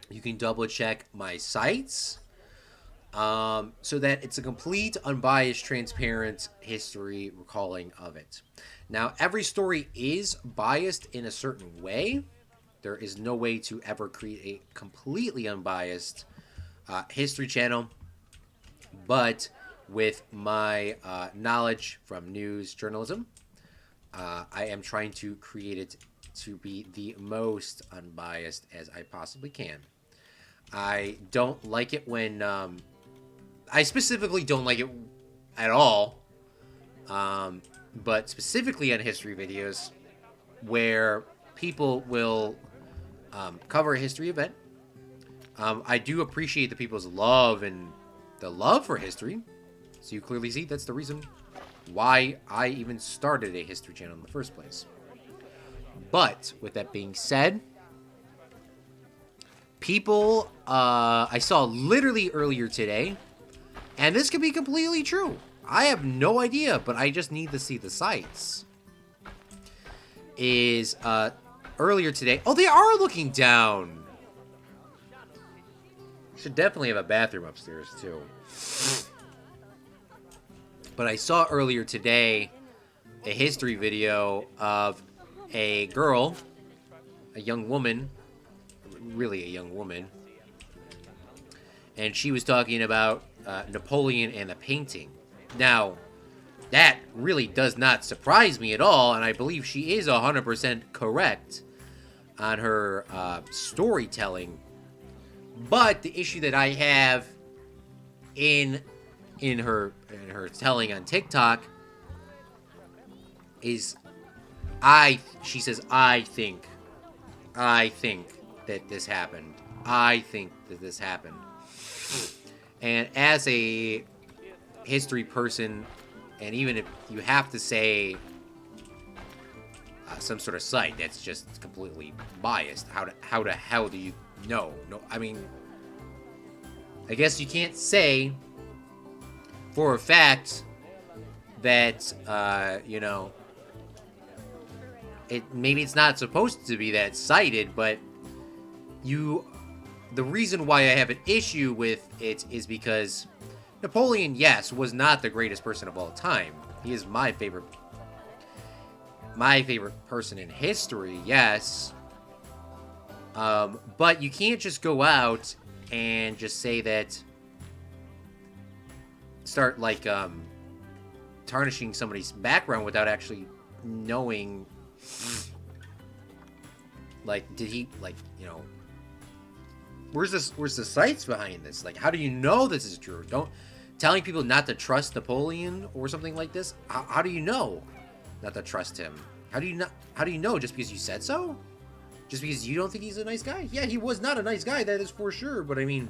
You can double check my sites, so that it's a complete, unbiased, transparent history recalling of it. Now, every story is biased in a certain way. There is no way to ever create a completely unbiased history channel. But with my knowledge from news journalism, I am trying to create it to be the most unbiased as I possibly can. I don't like it when... I specifically don't like it at all. But specifically on history videos, where people will cover a history event. I do appreciate the people's love and the love for history. So you clearly see that's the reason why I even started a history channel in the first place. But with that being said, people I saw literally earlier today, and this could be completely true. I have no idea, but I just need to see the sites. Is earlier today. Oh, they are looking down. Should definitely have a bathroom upstairs too. But I saw earlier today a history video of a girl, a young woman, really a young woman, and she was talking about Napoleon and the painting. Now, that really does not surprise me at all, and I believe she is 100% correct on her storytelling. But the issue that I have in her telling on TikTok is she says I think that this happened. I think that this happened. And as a history person, and even if you have to say some sort of site that's just completely biased, how the hell do you know? No, I mean, I guess you can't say for a fact that maybe it's not supposed to be that cited, but the reason why I have an issue with it is because Napoleon, yes, was not the greatest person of all time. He is my favorite person in history, yes. But you can't just go out and just say that, start like tarnishing somebody's background without actually knowing, like, did he, like, where's the sites behind this? Like, how do you know this is true? Telling people not to trust Napoleon or something like this. How do you know not to trust him? How do you know? Just because you said so? Just because you don't think he's a nice guy? Yeah, he was not a nice guy, that is for sure. But I mean,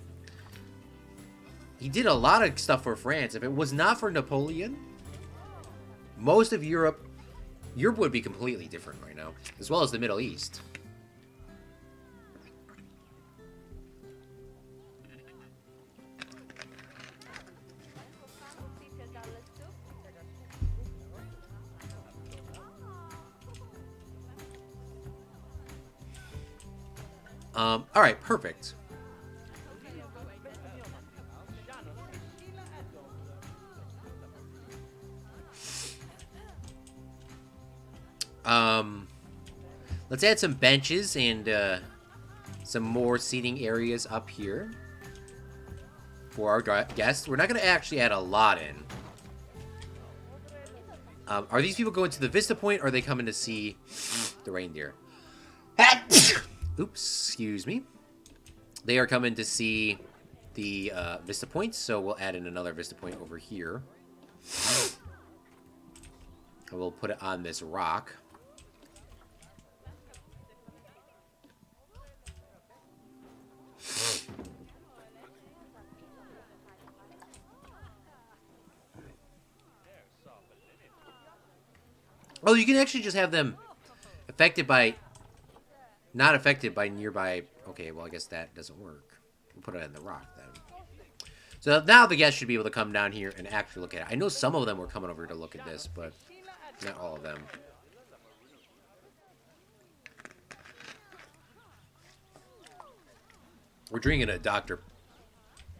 he did a lot of stuff for France. If it was not for Napoleon, most of Europe Europe would be completely different right now, as well as the Middle East. All right, perfect. Let's add some benches and some more seating areas up here for our guests. We're not going to actually add a lot in. Are these people going to the Vista Point, or are they coming to see the reindeer? Oops, excuse me. They are coming to see the Vista Point, so we'll add in another Vista Point over here. And we'll put it on this rock. Oh, you can actually just have them affected by... Not affected by nearby... Okay, well, I guess that doesn't work. We'll put it in the rock, then. So now the guests should be able to come down here and actually look at it. I know some of them were coming over to look at this, but not all of them. We're drinking a Dr.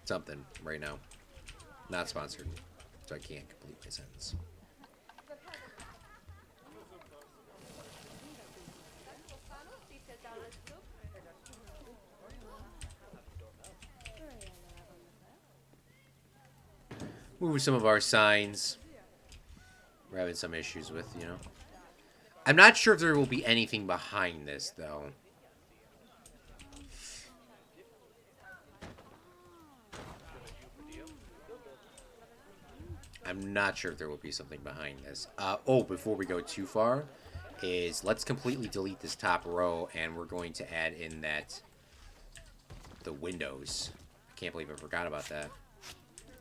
something right now. Not sponsored, so I can't complete my sentence. Move some of our signs. We're having some issues with, you know. I'm not sure if there will be anything behind this, though. I'm not sure if there will be something behind this. Oh, before we go too far, let's completely delete this top row, and we're going to add in the windows. I can't believe I forgot about that.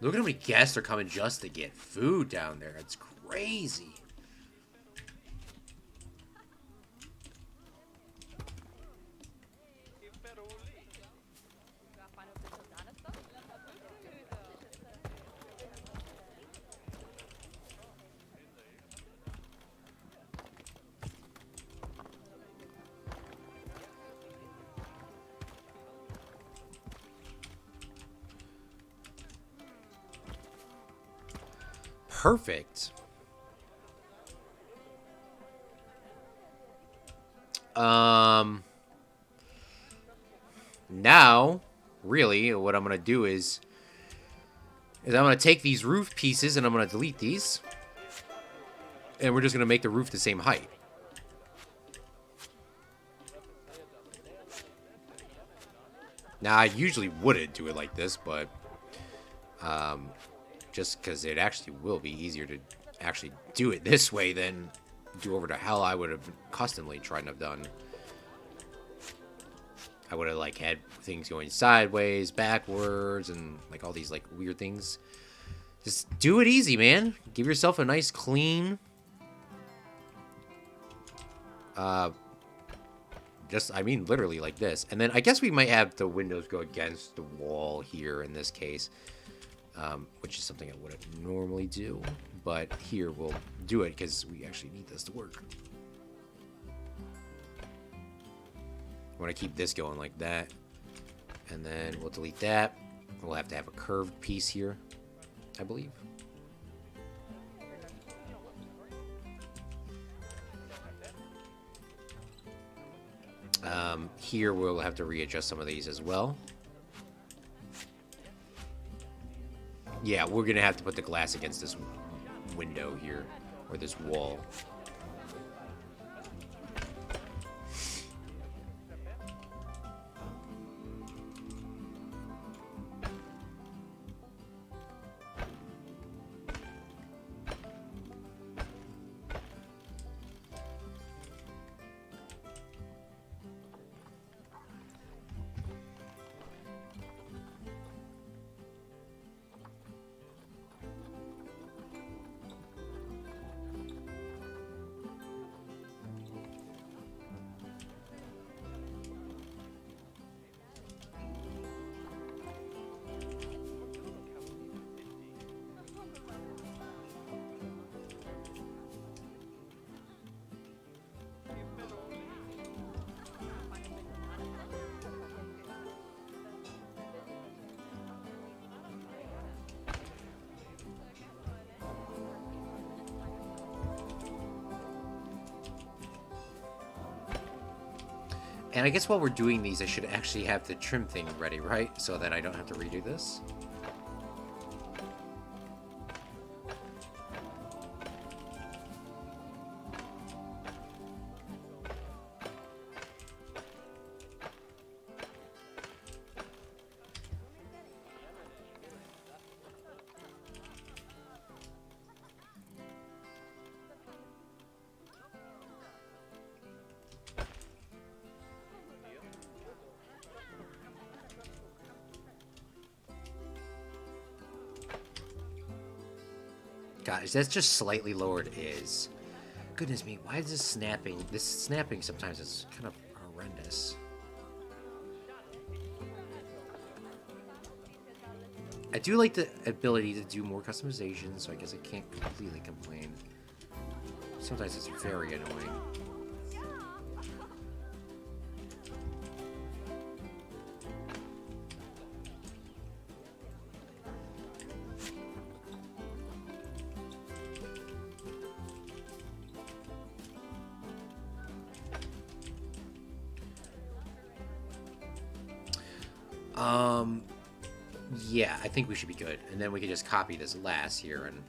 Look at how many guests are coming just to get food down there. It's crazy. Perfect. Now, really, what I'm going to do is I'm going to take these roof pieces and I'm going to delete these. And we're just going to make the roof the same height. Now, I usually wouldn't do it like this, but just because it actually will be easier to actually do it this way than do over to hell I would have customly tried to have done. I would have like had things going sideways, backwards, and like all these like weird things. Just do it easy, man. Give yourself a nice clean. I mean, literally like this. And then I guess we might have the windows go against the wall here in this case. Which is something I wouldn't normally do. But here we'll do it because we actually need this to work. I want to keep this going like that. And then we'll delete that. We'll have to have a curved piece here, I believe. Here we'll have to readjust some of these as well. Yeah, we're going to have to put the glass against this window here, or this wall. And I guess while we're doing these, I should actually have the trim thing ready, right? So that I don't have to redo this. Guys, that's just slightly lowered is. Goodness me, why is this snapping? This snapping sometimes is kind of horrendous. I do like the ability to do more customization, so I guess I can't completely complain. Sometimes it's very annoying. Yeah, I think we should be good. And then we can just copy this last here and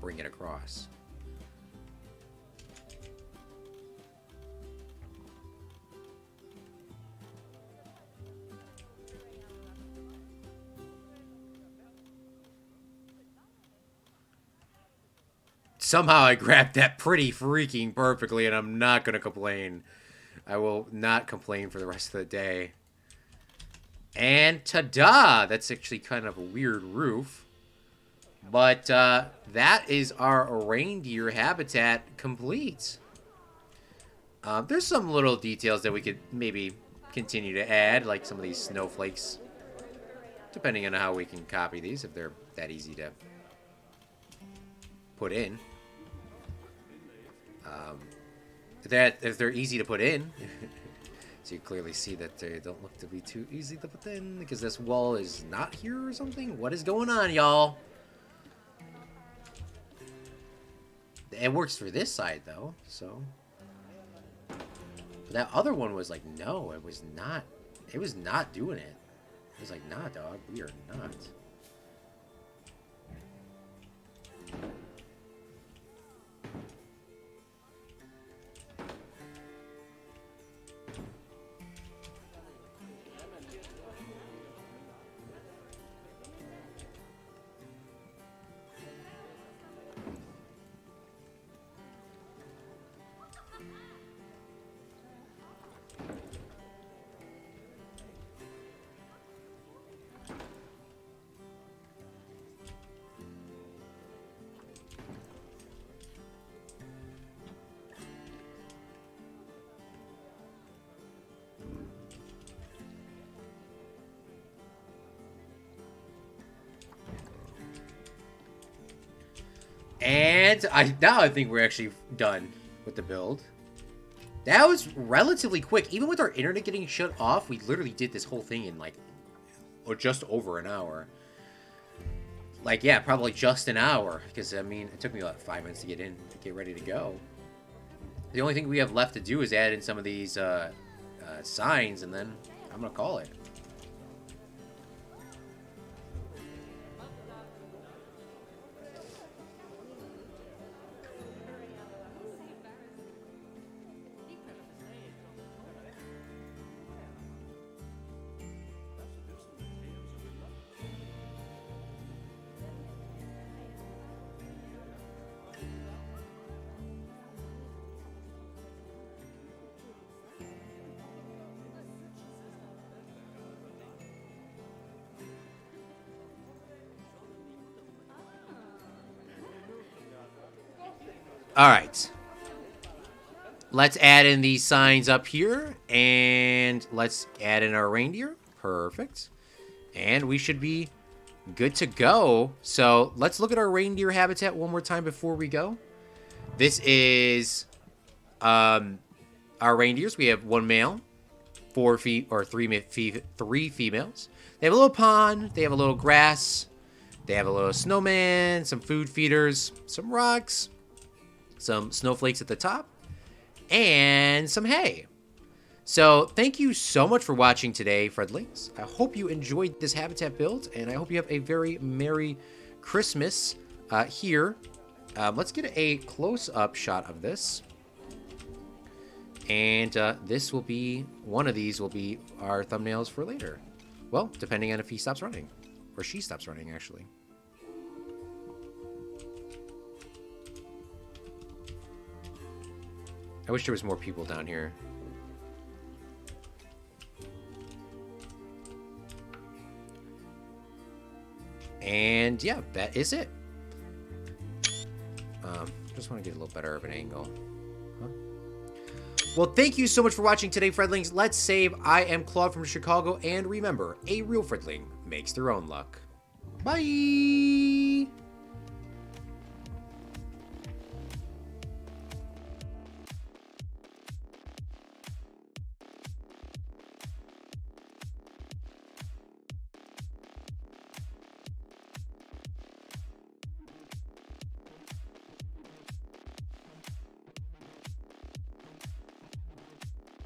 bring it across. Somehow I grabbed that pretty freaking perfectly, and I'm not going to complain. I will not complain for the rest of the day. And ta-da! That's actually kind of a weird roof. But that is our reindeer habitat complete. There's some little details that we could maybe continue to add, like some of these snowflakes. Depending on how we can copy these, if they're that easy to put in. If they're easy to put in. So you clearly see that they don't look to be too easy to put in because this wall is not here or something. What is going on, y'all? It works for this side, though, so. But that other one was like, no, it was not. It was not doing it. It was like, nah, dog, we are not. And now I think we're actually done with the build. That was relatively quick. Even with our internet getting shut off, we literally did this whole thing in like, or just over an hour. Like, yeah, probably just an hour. Because, I mean, it took me about 5 minutes to get in, to get ready to go. The only thing we have left to do is add in some of these signs, and then I'm going to call it. All right. Let's add in these signs up here, and let's add in our reindeer. Perfect. And we should be good to go. So let's look at our reindeer habitat one more time before we go. This is our reindeers. We have one male, three females. They have a little pond. They have a little grass. They have a little snowman, some food feeders, some rocks, some snowflakes at the top, and some hay. So thank you so much for watching today, Fredlings. I hope you enjoyed this habitat build, and I hope you have a very Merry Christmas here. Let's get a close-up shot of this. And this will be, one of these will be our thumbnails for later. Well, depending on if he stops running. Or she stops running, actually. I wish there was more people down here. And yeah, that is it. Just want to get a little better of an angle. Huh? Well, thank you so much for watching today, Fredlings. Let's save. I am Claude from Chicago, and remember, a real Fredling makes their own luck. Bye!